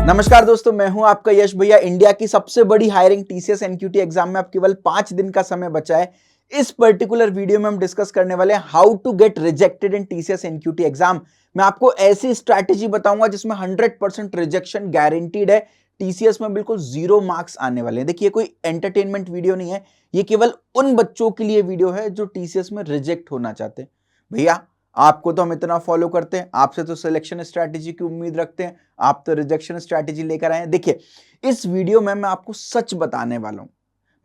नमस्कार दोस्तों, मैं हूं आपका यश भैया। इंडिया की सबसे बड़ी हायरिंग टीसीएस एनक्यूटी एग्जाम में अब केवल 5 दिन का समय बचा है। इस पर्टिकुलर वीडियो में हम डिस्कस करने वाले हैं how to get rejected in TCS NQT exam. मैं आपको ऐसी स्ट्रैटेजी बताऊंगा जिसमें 100% रिजेक्शन गारंटीड है। टीसीएस में बिल्कुल 0 मार्क्स आने वाले हैं। देखिए, कोई एंटरटेनमेंट वीडियो नहीं है, ये केवल उन बच्चों के लिए वीडियो है जो टीसीएस में रिजेक्ट होना चाहते हैं। भैया, आपको तो हम इतना फॉलो करते हैं, आपसे तो सिलेक्शन स्ट्रैटेजी की उम्मीद रखते हैं, आप तो रिजेक्शन स्ट्रैटेजी लेकर आए हैं। देखिए, इस वीडियो में मैं आपको सच बताने वाला हूं।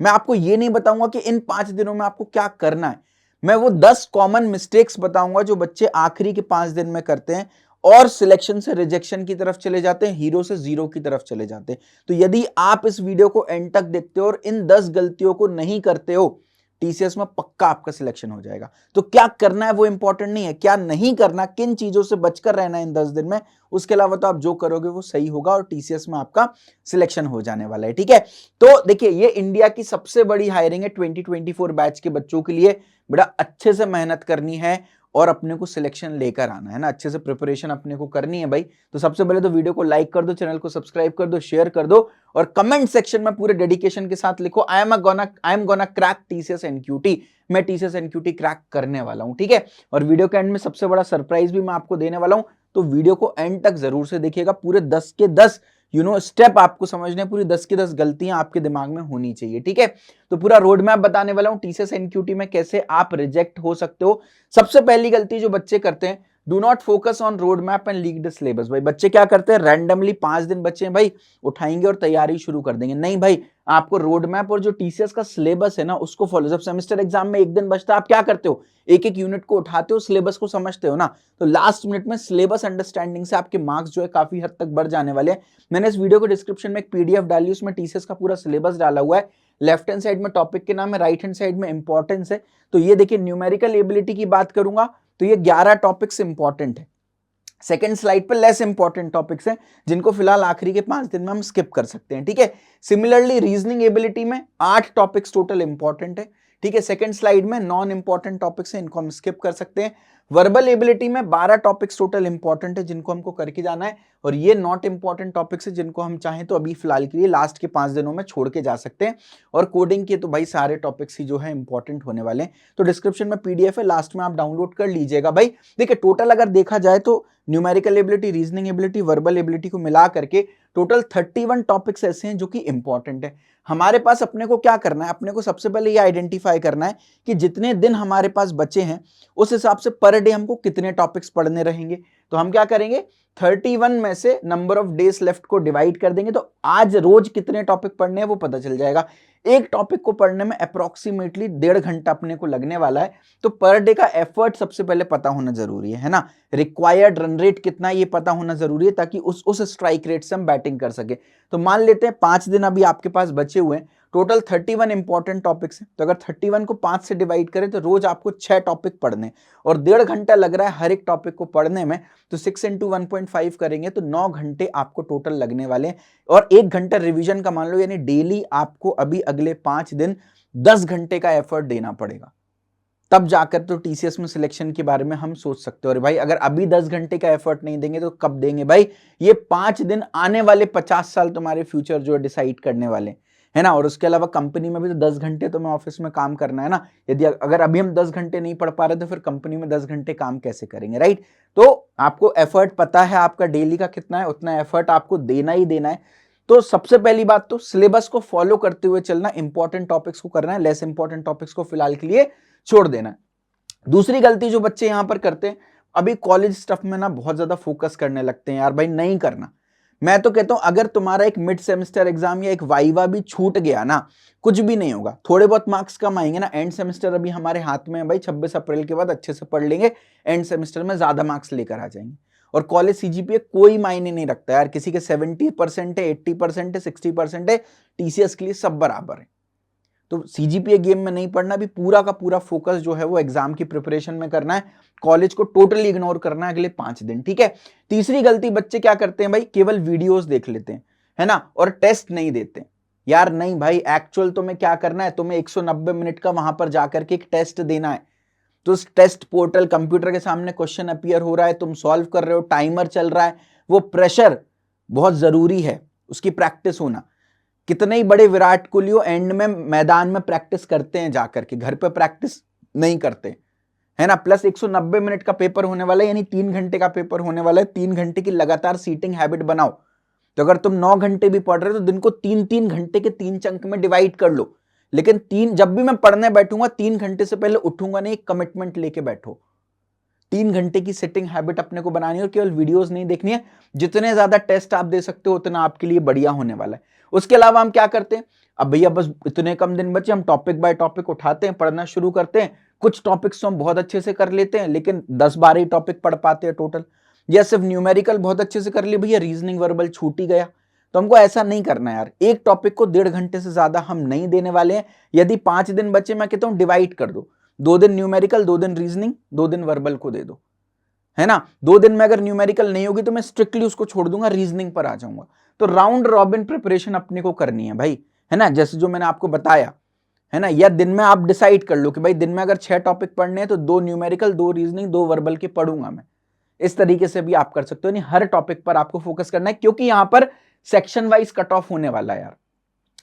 मैं आपको ये नहीं बताऊंगा कि इन 5 दिनों में आपको क्या करना है। मैं वो 10 कॉमन मिस्टेक्स बताऊंगा जो बच्चे आखिरी के 5 दिन में करते हैं और सिलेक्शन से रिजेक्शन की तरफ चले जाते हैं, हीरो से जीरो की तरफ चले जाते हैं। तो यदि आप इस वीडियो को एंड तक देखते हो और इन 10 गलतियों को नहीं करते हो, टीसीएस में पक्का आपका सिलेक्शन हो जाएगा। तो क्या करना है वो इंपॉर्टेंट नहीं है, क्या नहीं करना, किन चीजों से बचकर रहना है इन 10 दिन में, उसके अलावा तो आप जो करोगे वो सही होगा और टीसीएस में आपका सिलेक्शन हो जाने वाला है। ठीक है, तो देखिए, ये इंडिया की सबसे बड़ी हायरिंग है 2024 बैच के बच्चों के लिए। बड़ा अच्छे से मेहनत करनी है और अपने को सिलेक्शन लेकर आना है ना, अच्छे से प्रिपरेशन अपने को करनी है भाई। तो सबसे पहले तो वीडियो को लाइक कर दो, चैनल को सब्सक्राइब कर दो, शेयर कर दो और कमेंट सेक्शन में पूरे डेडिकेशन के साथ लिखो I am gonna crack TCS NQT. मैं टीसीएस एनक्यूटी क्रैक करने वाला हूं। ठीक है, और वीडियो के एंड में सबसे बड़ा सरप्राइज भी मैं आपको देने वाला हूं, तो वीडियो को एंड तक जरूर से देखिएगा। पूरे 10 के 10 स्टेप आपको समझने हैं, पूरी 10 की 10 गलतियां आपके दिमाग में होनी चाहिए। ठीक है, तो पूरा रोड मैप बताने वाला हूं टीसीएस एनक्यूटी में कैसे आप रिजेक्ट हो सकते हो। सबसे पहली गलती जो बच्चे करते हैं, do not focus on road map and leak the syllabus. भाई, बच्चे क्या करते हैं, रैंडमली 5 दिन बच्चे हैं भाई, उठाएंगे और तैयारी शुरू कर देंगे। नहीं भाई, आपको रोड मैप और जो टीसीएस का सिलेबस है ना उसको फॉलो। जब सेमेस्टर एग्जाम में 1 दिन बचता है, आप क्या करते हो, एक एक यूनिट को उठाते हो, सिलेबस को समझते हो ना। तो लास्ट मिनट में सिलेबस अंडरस्टैंडिंग से आपके मार्क्स जो है काफी हद तक बढ़ जाने वाले हैं। मैंने इस वीडियो को डिस्क्रिप्शन में एक पीडीएफ डाली, उसमें टीसीएस का पूरा सिलेबस डाला हुआ है। लेफ्ट हैंड साइड में टॉपिक के नाम है, राइट हैंड साइड में इंपॉर्टेंस है। तो ये देखिए, न्यूमेरिकल एबिलिटी की बात करूंगा तो ये 11 टॉपिक्स इंपॉर्टेंट है। सेकंड स्लाइड पर लेस इंपॉर्टेंट टॉपिक्स हैं जिनको फिलहाल आखिरी के 5 दिन में हम स्किप कर सकते हैं। ठीक है, सिमिलरली रीजनिंग एबिलिटी में 8 टॉपिक्स टोटल इंपॉर्टेंट है। ठीक है, सेकंड स्लाइड में नॉन इंपॉर्टेंट टॉपिक्स हैं, इनको हम स्किप कर सकते हैं। वर्बल एबिलिटी में 12 टॉपिक्स टोटल इंपॉर्टेंट है जिनको हमको करके जाना है, और ये नॉट इंपॉर्टेंट टॉपिक्स है जिनको हम चाहें तो अभी फिलहाल के लिए लास्ट के 5 दिनों में छोड़ के जा सकते हैं। और कोडिंग के तो भाई सारे टॉपिक्स ही जो है इंपॉर्टेंट होने वाले हैं। तो डिस्क्रिप्शन में पीडीएफ है, लास्ट में आप डाउनलोड कर लीजिएगा भाई। देखिए, टोटल अगर देखा जाए तो numerical ability, reasoning ability, verbal ability को मिला करके टोटल 31 टॉपिक्स ऐसे हैं जो कि इंपॉर्टेंट है। हमारे पास अपने को क्या करना है, अपने को सबसे पहले ये आइडेंटिफाई करना है कि जितने दिन हमारे पास बचे हैं उस हिसाब से पर डे हमको कितने टॉपिक्स पढ़ने रहेंगे। तो हम क्या करेंगे, 31 में से नंबर ऑफ डेज लेफ्ट को डिवाइड कर देंगे, तो आज रोज कितने टॉपिक पढ़ने हैं वो पता चल जाएगा। एक टॉपिक को पढ़ने में अप्रोक्सीमेटली 1.5 घंटा अपने को लगने वाला है। तो पर डे का एफर्ट सबसे पहले पता होना जरूरी है ना। रिक्वायर्ड रन रेट कितना है ये पता होना जरूरी है, ताकि उस स्ट्राइक रेट से हम बैटिंग कर सके। तो मान लेते हैं 5 दिन अभी आपके पास बचे हुए हैं, टोटल 31 इंपॉर्टेंट टॉपिक्स हैं। तो अगर 31 को 5 से डिवाइड करें तो रोज आपको 6 टॉपिक पढ़ने और 1.5 घंटा लग रहा है हर एक टॉपिक को पढ़ने में। तो 6 × 1.5 करेंगे तो 9 घंटे आपको टोटल लगने वाले हैं। और 1 घंटा रिवीजन का मान लो, यानी डेली आपको अभी अगले 5 दिन 10 घंटे का एफर्ट देना पड़ेगा। तब जाकर तो टीसीएस में सिलेक्शन के बारे में हम सोच सकते हो। और भाई, अगर अभी 10 घंटे का एफर्ट नहीं देंगे तो कब देंगे भाई। ये 5 दिन आने वाले 50 साल तुम्हारे फ्यूचर जो है डिसाइड करने वाले है ना। और उसके अलावा कंपनी में भी तो 10 घंटे तो मैं ऑफिस में काम करना है ना। यदि अगर अभी हम 10 घंटे नहीं पढ़ पा रहे तो फिर कंपनी में 10 घंटे काम कैसे करेंगे, राइट। तो आपको एफर्ट पता है आपका डेली का कितना है, उतना एफर्ट आपको देना ही देना है। तो सबसे पहली बात तो सिलेबस को फॉलो करते हुए चलना, इंपॉर्टेंट टॉपिक्स को करना है, लेस इंपॉर्टेंट टॉपिक्स को फिलहाल के लिए छोड़ देना है। दूसरी गलती जो बच्चे यहां पर करते हैं, अभी कॉलेज स्टफ में ना बहुत ज्यादा फोकस करने लगते हैं। यार भाई, नहीं करना। मैं तो कहता हूं अगर तुम्हारा एक मिड सेमेस्टर एग्जाम या एक वाइवा भी छूट गया ना, कुछ भी नहीं होगा, थोड़े बहुत मार्क्स कम आएंगे ना। एंड सेमेस्टर अभी हमारे हाथ में है भाई, 26 अप्रैल के बाद अच्छे से पढ़ लेंगे, एंड सेमेस्टर में ज्यादा मार्क्स लेकर आ जाएंगे। और कॉलेज सीजीपीए कोई मायने नहीं रखता यार, किसी के 70% है, 80% है, 60% है, टीसीएस के लिए सब बराबर है। तो सीजीपीए गेम में नहीं पढ़ना, भी पूरा का पूरा फोकस जो है वो एग्जाम की प्रिपरेशन में करना है। कॉलेज को टोटली इग्नोर करना है अगले 5 दिन। ठीक है, तीसरी गलती बच्चे क्या करते हैं भाई, केवल वीडियोस देख लेते हैं, है ना, और टेस्ट नहीं देते। यार नहीं भाई, एक्चुअल तुम्हें क्या करना है, तुम्हें 190 मिनट का वहां पर जाकर के एक टेस्ट देना है। तो उस टेस्ट पोर्टल, कंप्यूटर के सामने क्वेश्चन अपीयर हो रहा है, तुम सॉल्व कर रहे हो, टाइमर चल रहा है, वो प्रेशर बहुत जरूरी है उसकी प्रैक्टिस होना। कितने ही बड़े विराट कोहली हो, एंड में मैदान में प्रैक्टिस करते हैं जाकर के, घर पे प्रैक्टिस नहीं करते, है ना। प्लस 190 मिनट का पेपर होने वाला है, यानी 3 घंटे का पेपर होने वाला है। 3 घंटे की लगातार सीटिंग हैबिट बनाओ। तो अगर तुम 9 घंटे भी पढ़ रहे हो तो दिन को 3-3 घंटे के 3 चंक में डिवाइड कर लो। लेकिन जब भी मैं पढ़ने बैठूंगा 3 घंटे से पहले उठूंगा नहीं, कमिटमेंट लेके बैठो। 3 घंटे की सिटिंग हैबिट अपने को बनानी है, और केवल वीडियोस नहीं देखनी है। जितने ज्यादा टेस्ट आप दे सकते हो उतना आपके लिए बढ़िया होने वाला है। उसके अलावा हम क्या करते हैं, अब भैया बस इतने कम दिन बचे, हम टॉपिक बाय टॉपिक उठाते हैं, पढ़ना शुरू करते हैं। कुछ टॉपिक्स तो हम बहुत अच्छे से कर लेते हैं, लेकिन 10-12 ही टॉपिक पढ़ पाते हैं टोटल। या सिर्फ न्यूमेरिकल बहुत अच्छे से कर लिए, भैया रीजनिंग वर्बल छूट ही गया। तो हमको ऐसा नहीं करना यार। एक टॉपिक को 1.5 घंटे से ज्यादा हम नहीं देने वाले हैं। यदि 5 दिन बचे, मैं कहता हूं डिवाइड कर दो, 2 दिन न्यूमेरिकल, 2 दिन रीजनिंग, 2 दिन वर्बल को दे दो, है ना। 2 दिन में अगर न्यूमेरिकल नहीं होगी तो मैं स्ट्रिक्टली उसको छोड़ दूंगा, रीजनिंग पर आ जाऊंगा। तो राउंड रॉबिन प्रिपरेशन अपने को करनी है भाई, है ना, जैसे जो मैंने आपको बताया, है ना। या दिन में आप डिसाइड कर लो कि भाई दिन में अगर 6 टॉपिक पढ़ने हैं तो 2 न्यूमेरिकल, 2 रीजनिंग, 2 वर्बल के पढ़ूंगा मैं। इस तरीके से भी आप कर सकते हो, नहीं हर टॉपिक पर आपको फोकस करना है, क्योंकि यहां पर सेक्शन वाइज कट ऑफ होने वाला है यार।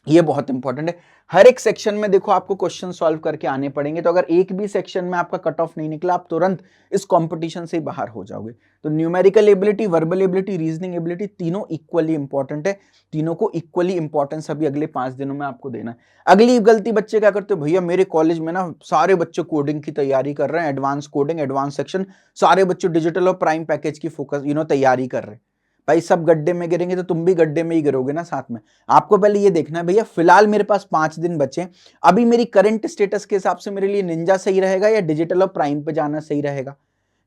ये बहुत इंपॉर्टेंट है। हर एक सेक्शन में देखो आपको क्वेश्चन सॉल्व करके आने पड़ेंगे। तो अगर एक भी सेक्शन में आपका कट ऑफ नहीं निकला, आप तुरंत इस कंपटीशन से बाहर हो जाओगे। तो numerical ability, verbal ability, reasoning ability, तीनों इक्वली इंपॉर्टेंट है। तीनों को इक्वली इंपॉर्टेंस अभी अगले 5 दिनों में आपको देना है। अगली गलती बच्चे क्या करते हो, भैया मेरे कॉलेज में ना सारे बच्चे कोडिंग की तैयारी कर रहे हैं, एडवांस कोडिंग, एडवांस सेक्शन, सारे बच्चे डिजिटल और प्राइम पैकेज की फोकस तैयारी कर रहे हैं। भाई सब गड्ढे में गिरेंगे तो तुम भी गड्ढे में ही गिरोगे ना साथ में। आपको पहले ये देखना है भैया, फिलहाल मेरे पास 5 दिन बचे, अभी मेरी करंट स्टेटस के हिसाब से मेरे लिए निंजा सही रहेगा या डिजिटल और प्राइम पे जाना सही रहेगा,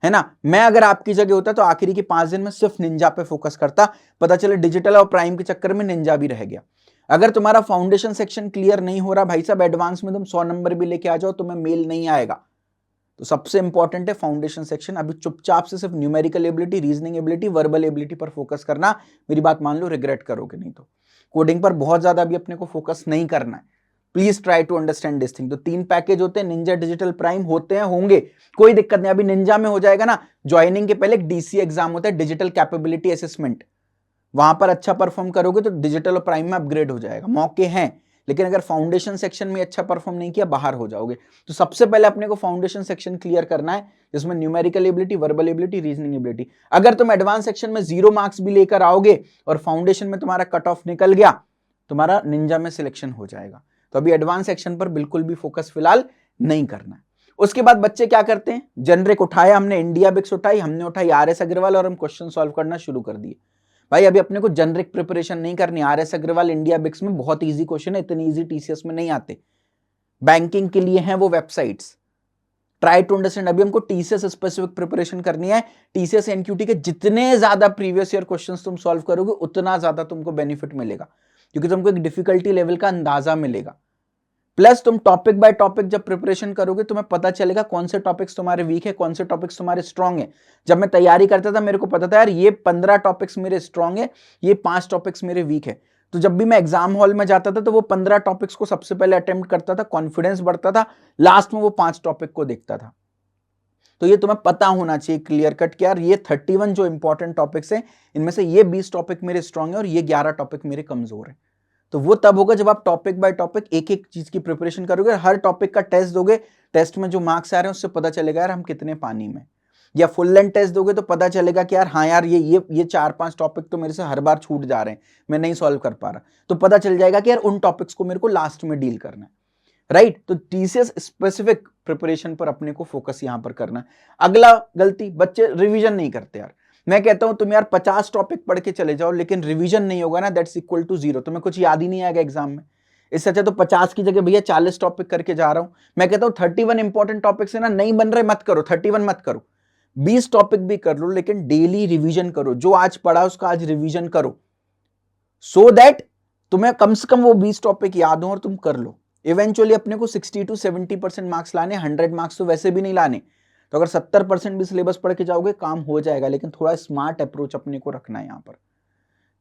है ना। मैं अगर आपकी जगह होता तो आखिरी के 5 दिन में सिर्फ निंजा पे फोकस करता, पता चले डिजिटल और प्राइम के चक्कर में निंजा भी रह गया। अगर तुम्हारा फाउंडेशन सेक्शन क्लियर नहीं हो रहा भाई साहब, एडवांस में तुम 100 नंबर भी लेके आ जाओ, तुम्हें मेल नहीं आएगा। तो सबसे इंपॉर्टेंट है फाउंडेशन सेक्शन। अभी चुपचाप से सिर्फ numerical ability, reasoning ability, verbal ability पर फोकस करना। मेरी बात मान लो, रिग्रेट करोगे नहीं। तो कोडिंग पर बहुत ज्यादा अभी अपने को फोकस नहीं करना है। Please try to understand this thing. तो 3 पैकेज होते हैं, निंजा, डिजिटल, प्राइम होते हैं, होंगे, कोई दिक्कत नहीं। अभी निंजा में हो जाएगा ना, ज्वाइनिंग के पहले एक डीसी एग्जाम होता है, डिजिटल कैपेबिलिटी असेसमेंट। वहां पर अच्छा परफॉर्म करोगे तो डिजिटल और प्राइम में अपग्रेड हो जाएगा, मौके हैं। लेकिन अगर फाउंडेशन सेक्शन में अच्छा परफॉर्म नहीं किया, बाहर हो जाओगे। तो सबसे पहले अपने को फाउंडेशन सेक्शन क्लियर करना है, जिसमें numerical ability, verbal ability, reasoning ability. अगर तुम एडवांस सेक्शन में 0 मार्क्स भी लेकर आओगे और फाउंडेशन में तुम्हारा कट ऑफ निकल गया, तुम्हारा निंजा में सिलेक्शन हो जाएगा। तो अभी एडवांस सेक्शन पर बिल्कुल भी फोकस फिलहाल नहीं करना है। उसके बाद बच्चे क्या करते हैं, जेनरिक उठाया हमने, इंडिया बिक्स उठाई हमने, उठाई आर एस अग्रवाल, और हम क्वेश्चन सॉल्व करना शुरू कर दिए। भाई अभी अपने को जेनरिक प्रिपरेशन नहीं करनी। आर एस अग्रवाल, इंडिया बिक्स में बहुत इजी क्वेश्चन है, इतनी इजी टीसीएस में नहीं आते। बैंकिंग के लिए हैं वो वेबसाइट्स। Try to understand. अभी हमको टीसीएस स्पेसिफिक प्रिपरेशन करनी है। टीसीएस एनक्यूटी के जितने ज्यादा प्रीवियस ईयर क्वेश्चंस तुम सॉल्व करोगे, उतना ज्यादा तुमको बेनिफिट मिलेगा, क्योंकि तुमको एक डिफिकल्टी लेवल का अंदाजा मिलेगा। प्लस तुम टॉपिक बाय टॉपिक जब प्रिपरेशन करोगे, तुम्हें पता चलेगा कौन से टॉपिक्स तुम्हारे वीक है, कौन से टॉपिक्स तुम्हारे स्ट्रांग है। जब मैं तैयारी करता था, मेरे को पता था यार ये 15 टॉपिक्स मेरे स्ट्रांग है, ये 5 टॉपिक्स मेरे वीक है। तो जब भी मैं एग्जाम हॉल में जाता था तो वो 15 टॉपिक्स को सबसे पहले अटेम्प्ट करता था, कॉन्फिडेंस बढ़ता था, लास्ट में वो 5 टॉपिक को देखता था। तो ये तुम्हें पता होना चाहिए क्लियर कट कि यार ये 31 जो इंपॉर्टेंट टॉपिक्स हैं, इनमें से ये 20 टॉपिक मेरे स्ट्रांग है और ये 11 टॉपिक मेरे कमजोर है। तो वो तब होगा जब आप टॉपिक बाय टॉपिक एक एक चीज की प्रिपरेशन करोगे, हर टॉपिक का टेस्ट दोगे, टेस्ट में जो मार्क्स आ रहे हैं उससे पता चलेगा यार हम कितने पानी में। या फुल लेंथ टेस्ट दोगे तो पता चलेगा कि यार हाँ यार ये 4-5 टॉपिक तो मेरे से हर बार छूट जा रहे हैं, मैं नहीं सॉल्व कर पा रहा। तो पता चल जाएगा कि यार उन टॉपिक्स को मेरे को लास्ट में डील करना है, राइट। तो टीसीएस स्पेसिफिक प्रिपरेशन पर अपने को फोकस यहां पर करना है। अगला गलती, बच्चे रिवीजन नहीं करते यार। मैं कहता हूं तुम यार 50 टॉपिक पढ़ के चले जाओ, लेकिन रिवीजन नहीं होगा ना, दैट्स इक्वल टू 0। तुम्हें कुछ याद ही नहीं आएगा एग्जाम में। इससे अच्छा तो 50 की जगह भैया 40 टॉपिक करके जा रहा हूं। मैं कहता हूं 31 इंपॉर्टेंट टॉपिक से ना नहीं बन रहे, मत करो, 31 मत करो, 20 टॉपिक भी कर लो, लेकिन डेली रिवीजन करो। जो आज पढ़ा उसका आज रिवीजन करो, सो दैट तुम्हें कम से कम वो 20 टॉपिक याद हो और तुम कर लो। इवेंचुअली अपने को 60 to 70% मार्क्स लाने, 100 मार्क्स तो वैसे भी नहीं लाने। तो अगर 70% भी सिलेबस पढ़ के जाओगे काम हो जाएगा, लेकिन थोड़ा स्मार्ट अप्रोच अपने को रखना है यहां पर,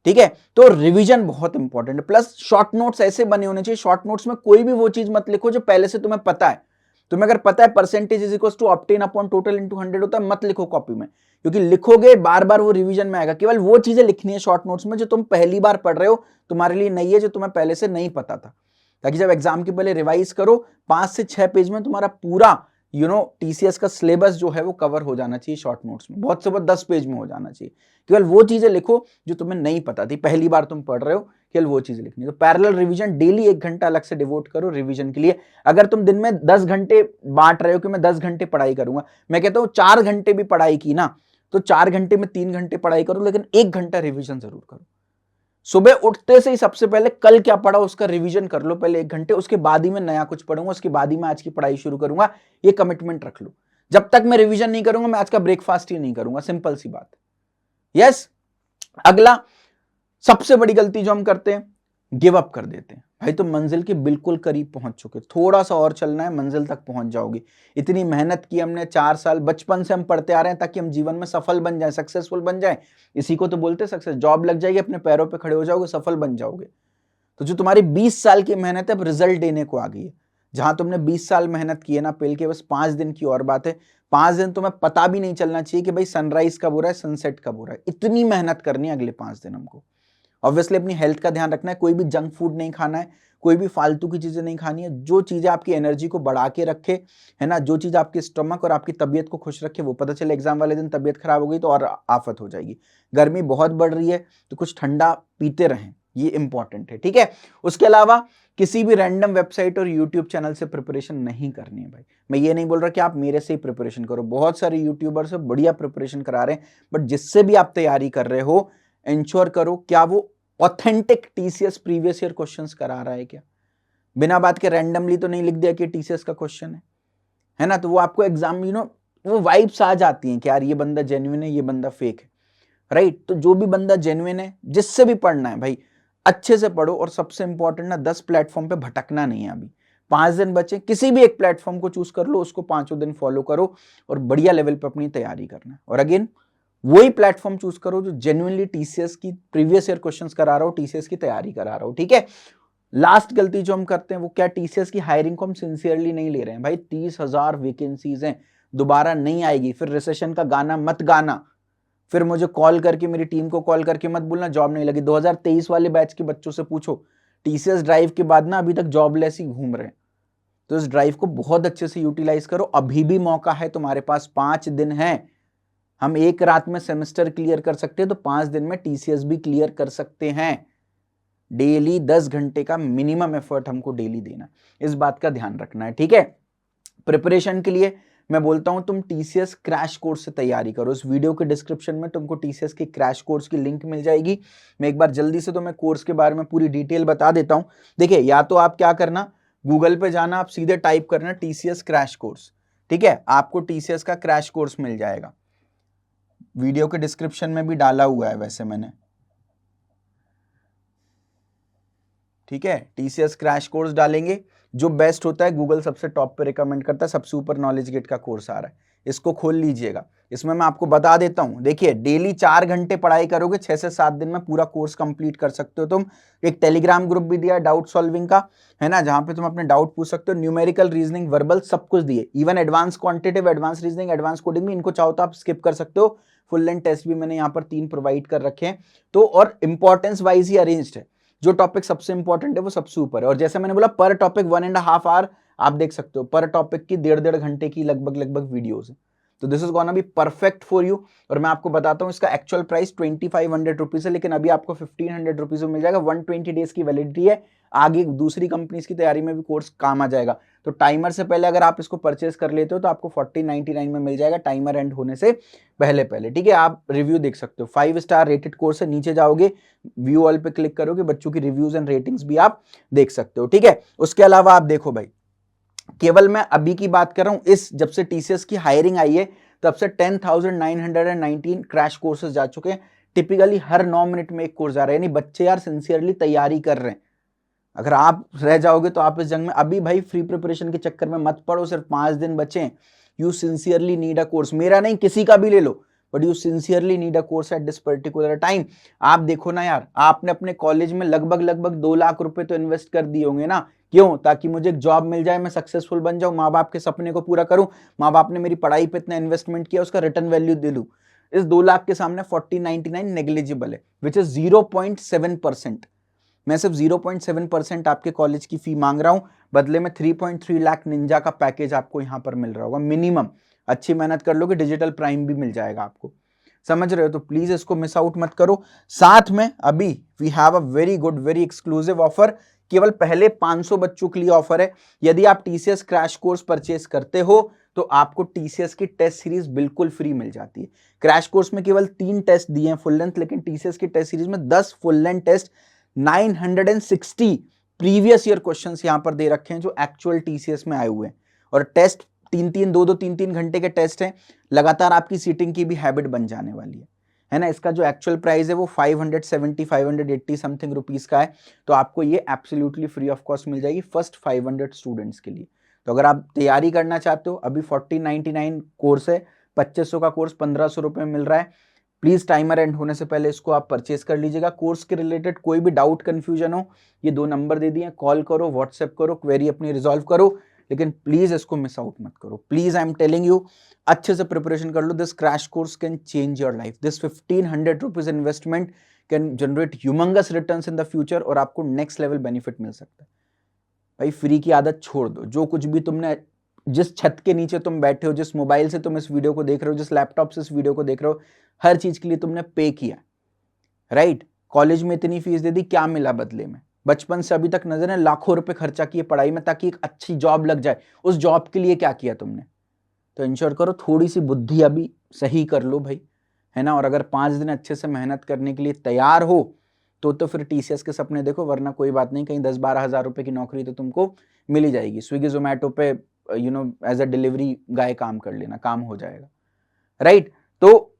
ठीक है। तो रिवीजन बहुत इंपॉर्टेंट है। प्लस शॉर्ट नोट्स ऐसे बने होने चाहिए, शॉर्ट नोट्स में कोई भी वो चीज मत लिखो जो पहले से तुम्हें पता है। तुम्हें अगर पता है percentage is equal to obtain upon total into 100 होता है, मत लिखो कॉपी में, क्योंकि लिखोगे बार बार वो रिवीजन में आएगा। केवल वो चीजें लिखनी है शॉर्ट नोट्स में जो तुम पहली बार पढ़ रहे हो, तुम्हारे लिए नहीं है, जो तुम्हें पहले से नहीं पता था, ताकि जब एग्जाम के पहले रिवाइज करो 5 से 6 पेज में तुम्हारा पूरा टीसीएस का सिलेबस जो है वो कवर हो जाना चाहिए शॉर्ट नोट्स में, बहुत से बहुत 10 पेज में हो जाना चाहिए। केवल वो चीजें लिखो जो तुम्हें नहीं पता थी, पहली बार तुम पढ़ रहे हो, केवल वो चीजें लिखनी है। तो पैरेलल रिवीजन डेली 1 घंटा अलग से डिवोट करो रिवीजन के लिए। अगर तुम दिन में 10 घंटे बांट रहे हो कि मैं 10 घंटे पढ़ाई करूंगा, मैं कहता हूं 4 घंटे भी पढ़ाई की ना, तो 4 घंटे में 3 घंटे पढ़ाई करो, लेकिन 1 घंटा रिवीजन जरूर करो। सुबह उठते से ही सबसे पहले कल क्या पढ़ा उसका रिवीजन कर लो पहले 1 घंटे, उसके बाद ही मैं नया कुछ पढ़ूंगा, उसके बाद ही मैं आज की पढ़ाई शुरू करूंगा। ये कमिटमेंट रख लो। जब तक मैं रिवीजन नहीं करूंगा मैं आज का ब्रेकफास्ट ही नहीं करूंगा, सिंपल सी बात। यस। अगला सबसे बड़ी गलती जो हम करते हैं, गिव अप कर देते हैं। भाई तुम मंजिल के बिल्कुल करीब पहुंच चुके, थोड़ा सा और चलना है, मंजिल तक पहुंच जाओगे। इतनी मेहनत की हमने 4 साल, बचपन से हम पढ़ते आ रहे हैं ताकि हम जीवन में सफल बन जाए, सक्सेसफुल बन जाए। इसी को तो बोलते सक्सेस। जॉब लग जाएगी, अपने पैरों पे खड़े हो जाओगे, सफल बन जाओगे। तो जो तुम्हारी 20 साल की मेहनत है अब रिजल्ट देने को आ गई है। जहां तुमने 20 साल मेहनत की है ना, पेल के बस 5 दिन की और बात है। 5 दिन तुम्हें पता भी नहीं चलना चाहिए कि भाई सनराइज कब हो रहा है, सनसेट कब हो रहा है। इतनी मेहनत करनी है अगले 5 दिन हमको। ऑब्वियसली अपनी हेल्थ का ध्यान रखना है, कोई भी जंक फूड नहीं खाना है, कोई भी फालतू की चीजें नहीं खानी है। जो चीजें आपकी एनर्जी को बढ़ा के रखे, है ना, जो चीज आपके स्टमक और आपकी तबीयत को खुश रखे, वो पता चले एग्जाम वाले दिन तबीयत खराब हो गई तो और आफत हो जाएगी। गर्मी बहुत बढ़ रही है तो कुछ ठंडा पीते रहें, ये इंपॉर्टेंट है, ठीक है। उसके अलावा किसी भी रैंडम वेबसाइट और यूट्यूब चैनल से प्रिपरेशन नहीं करनी है भाई। मैं ये नहीं बोल रहा कि आप मेरे से ही प्रिपरेशन करो, बहुत सारे यूट्यूबर से बढ़िया प्रिपरेशन करा रहे हैं, बट जिससे भी आप तैयारी कर रहे हो इंश्योर करो क्या वो authentic TCS previous year questions करा रहा है क्या। बिना बात के रैंडमली तो नहीं लिख दिया कि टीसीएस का क्वेश्चन है ना, तो वो आपको एग्जाम वो वाइब्स आ जाती हैं कि यार ये बंदा जेन्युइन है, ये बंदा फेक है, राइट। तो जो भी बंदा जेन्युइन है, जिससे भी पढ़ना है भाई अच्छे से पढ़ो। और सबसे इंपॉर्टेंट ना, 10 प्लेटफॉर्म पे भटकना नहीं है। अभी 5 दिन बचे, किसी भी एक प्लेटफॉर्म को चूज कर लो, उसको 5 दिन फॉलो करो और बढ़िया लेवल पे अपनी तैयारी करना है। और अगेन वही प्लेटफॉर्म चूज करो जो जेन्युइनली टीसीएस की प्रीवियस ईयर क्वेश्चंस करा रहा हो, टीसीएस की तैयारी करा रहा हो, ठीक है। लास्ट गलती जो हम करते हैं वो क्या, टीसीएस की हायरिंग को हम सिंसियरली नहीं ले रहे हैं। भाई 30,000 वैकेंसीज हैं, दोबारा नहीं आएगी। फिर रिसेशन का गाना मत गाना, फिर मुझे कॉल करके, मेरी टीम को कॉल करके मत बोलना जॉब नहीं लगी। 2023 वाले बैच के बच्चों से पूछो, टीसीएस ड्राइव के बाद ना अभी तक जॉबलेस ही घूम रहे हैं। तो इस ड्राइव को बहुत अच्छे से यूटिलाइज करो, अभी भी मौका है तुम्हारे पास, 5 दिन है। हम एक रात में सेमेस्टर क्लियर कर सकते हैं तो 5 दिन में टीसीएस भी क्लियर कर सकते हैं। डेली 10 घंटे का मिनिमम एफर्ट हमको डेली देना, इस बात का ध्यान रखना है, ठीक है। प्रिपरेशन के लिए मैं बोलता हूं तुम टीसीएस क्रैश कोर्स से तैयारी करो। इस वीडियो के डिस्क्रिप्शन में तुमको टीसीएस की क्रैश कोर्स की लिंक मिल जाएगी। मैं एक बार जल्दी से तुम्हें कोर्स के बारे में पूरी डिटेल बता देता हूं। देखिए, या तो आप क्या करना, गूगल पे जाना, आप सीधे टाइप करना टीसीएस क्रैश कोर्स, ठीक है। आपको टीसीएस का क्रैश कोर्स मिल जाएगा, वीडियो के डिस्क्रिप्शन में भी डाला हुआ है वैसे मैंने, ठीक है। टीसीएस क्रैश कोर्स डालेंगे, जो बेस्ट होता है, गूगल सबसे टॉप पे रिकमेंड करता है, सबसे ऊपर नॉलेज गेट का कोर्स आ रहा है, इसको खोल लीजिएगा। इसमें मैं आपको बता देता हूं, देखिए डेली 4 घंटे पढ़ाई करोगे, 6 से 7 दिन में पूरा कोर्स कंप्लीट कर सकते हो तुम। एक टेलीग्राम ग्रुप भी दिया डाउट सॉल्विंग का, है ना, जहां पे तुम अपने डाउट पूछ सकते हो। न्यूमेरिकल, रीजनिंग, वर्बल सब कुछ दिए, even advance quantitative, advance reasoning, advance coding भी, इनको चाहो तो आप स्किप कर सकते हो। फुल लेंथ टेस्ट भी मैंने यहाँ पर 3 प्रोवाइड कर रखे हैं। तो और इंपॉर्टेंस वाइज ही अरेंज्ड है, जो टॉपिक सबसे इंपॉर्टेंट है वो सबसे ऊपर है। और जैसे मैंने बोला पर टॉपिक 1.5 आवर आप देख सकते हो, पर टॉपिक की 1.5 घंटे की लगभग वीडियोस है। तो this is gonna be perfect for you. और मैं आपको बताता हूं, इसका एक्चुअल प्राइस 2500 रुपीज है, लेकिन अभी आपको 1500 रुपीज में मिल जाएगा। 120 डेज की वैलिडिटी है, आगे दूसरी कंपनीज की तैयारी में भी कोर्स काम आ जाएगा। तो टाइमर से पहले अगर आप इसको परचेस कर लेते हो तो आपको 1499 में मिल जाएगा, टाइमर एंड होने से पहले पहले, ठीक है। आप रिव्यू देख सकते हो, 5 स्टार रेटेड कोर्स है। नीचे जाओगे, व्यू ऑल पे क्लिक करोगे, बच्चों की रिव्यूज एंड रेटिंग्स भी आप देख सकते हो, ठीक है। उसके अलावा आप देखो भाई, केवल मैं अभी की बात कर रहा हूं, इस जब से टीसीएस की हायरिंग आई है तब से 10,919 क्रैश कोर्सेज जा चुके हैं। टिपिकली हर 9 मिनट में एक कोर्स जा रहा है, यानी बच्चे यार सिंसियरली तैयारी कर रहे हैं। अगर आप रह जाओगे तो आप इस जंग में, अभी भाई फ्री प्रिपरेशन के चक्कर में मत पड़ो, सिर्फ 5 दिन बचे। You sincerely need a course, मेरा नहीं किसी का भी ले लो, but you sincerely need a course at this particular time. आप देखो ना यार, आपने अपने कॉलेज में लगभग 2 लाख रुपए तो इन्वेस्ट कर दिए होंगे ना, क्यों? ताकि मुझे एक जॉब मिल जाए, मैं सक्सेसफुल बन जाऊं, माँ बाप के सपने को पूरा करूं, माँ बाप ने मेरी पढ़ाई पे इतना इन्वेस्टमेंट किया, उसका रिटर्न वैल्यू दे दूं। इस 2 लाख के सामने 4099 नेग्लिजिबल है, विच इज 0.7%। मैं सिर्फ 0.7% आपके कॉलेज की फी मांग रहा हूं, बदले में 3.3 लाख निंजा का पैकेज आपको यहां पर मिल रहा होगा मिनिमम। अच्छी मेहनत कर लोगे, डिजिटल प्राइम भी मिल जाएगा आपको, समझ रहे हो? तो प्लीज इसको मिस आउट मत करो। साथ में अभी we have a very good very exclusive offer, केवल पहले 500 बच्चों के लिए ऑफर है। यदि आप टीसीएस क्रैश कोर्स परचेस करते हो तो आपको टीसीएस की टेस्ट सीरीज बिल्कुल फ्री मिल जाती है। क्रैश कोर्स में केवल 3 टेस्ट दिए हैं फुल लेंथ, लेकिन टीसीएस की टेस्ट सीरीज में 10 full length test, 960 previous year questions यहां पर दे रखे हैं जो एक्चुअल टीसीएस में आए हुए हैं। और टेस्ट 3-3 घंटे के टेस्ट हैं, लगातार आपकी सीटिंग की भी हैबिट बन जाने वाली है ना। इसका जो एक्चुअल प्राइस है वो 570 580 समथिंग रुपीज का है, तो आपको ये एब्सोल्युटली फ्री ऑफ कॉस्ट मिल जाएगी फर्स्ट 500 स्टूडेंट्स के लिए। तो अगर आप तैयारी करना चाहते हो, अभी 1499 कोर्स है, 2500 का कोर्स 1500 रुपये में मिल रहा है। प्लीज टाइमर एंड होने से पहले इसको आप परचेस कर लीजिएगा। कोर्स के रिलेटेड कोई भी डाउट कंफ्यूजन हो, ये 2 नंबर दे दिए, कॉल करो, व्हाट्सएप करो, क्वेरी अपनी रिजॉल्व करो, लेकिन प्लीज इसको मिस आउट मत करो। Please, I am telling you, अच्छे से प्रिपरेशन कर लो। This crash course can change your life. This 1500 rupees investment can generate humongous returns in the future, और आपको नेक्स्ट लेवल बेनिफिट मिल सकता है। भाई फ्री की आदत छोड़ दो। जो कुछ भी तुमने, जिस छत के नीचे तुम बैठे हो, जिस मोबाइल से तुम इस वीडियो को देख रहे हो, जिस लैपटॉप से इस वीडियो को देख रहे हो, हर चीज के लिए तुमने पे किया, राइट? कॉलेज में इतनी फीस दे दी, क्या मिला बदले में? बचपन से अभी तक नजर है लाखों रुपए खर्चा किए पढ़ाई में ताकि एक अच्छी जॉब लग जाए, उस जॉब के लिए क्या किया तुमने? तो इंश्योर करो, थोड़ी सी बुद्धि अभी सही कर लो भाई, है ना। और अगर 5 दिन अच्छे से मेहनत करने के लिए तैयार हो तो फिर टीसीएस के सपने देखो, वरना कोई बात नहीं, कहीं 10-12 हजार रुपए की नौकरी तो तुमको मिल ही जाएगी। स्विगी जोमेटो पे एज अ डिलीवरी गाय काम कर लेना, काम हो जाएगा, राइट? तो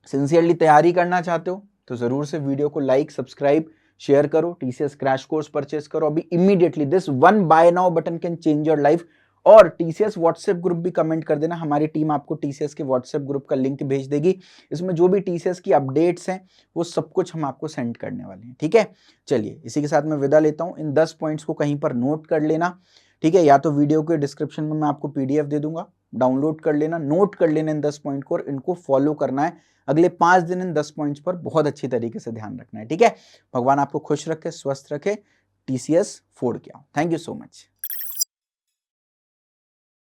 सिंसियरली तैयारी करना चाहते हो तो जरूर से वीडियो को लाइक, सब्सक्राइब, शेयर करो, टीसीएस क्रैश कोर्स परचेस करो अभी immediately. This one by now button can change your life. और टीसीएस व्हाट्सएप ग्रुप भी कमेंट कर देना, हमारी टीम आपको टीसीएस के व्हाट्सएप ग्रुप का लिंक भेज देगी। इसमें जो भी टीसीएस की अपडेट्स हैं वो सब कुछ हम आपको सेंड करने वाले हैं, ठीक है? चलिए, इसी के साथ मैं विदा लेता हूं। इन 10 पॉइंट्स को कहीं पर नोट कर लेना, ठीक है? या तो वीडियो के डिस्क्रिप्शन में मैं आपको पीडीएफ दे दूंगा, डाउनलोड कर लेना, नोट कर लेना इन 10 पॉइंट को, और इनको फॉलो करना है। अगले 5 दिन इन 10 पॉइंट्स पर बहुत अच्छी तरीके से ध्यान रखना है, ठीक है? भगवान आपको खुश रखे, स्वस्थ रखे, टीसीएस फोड़ के आओ। Thank you so much.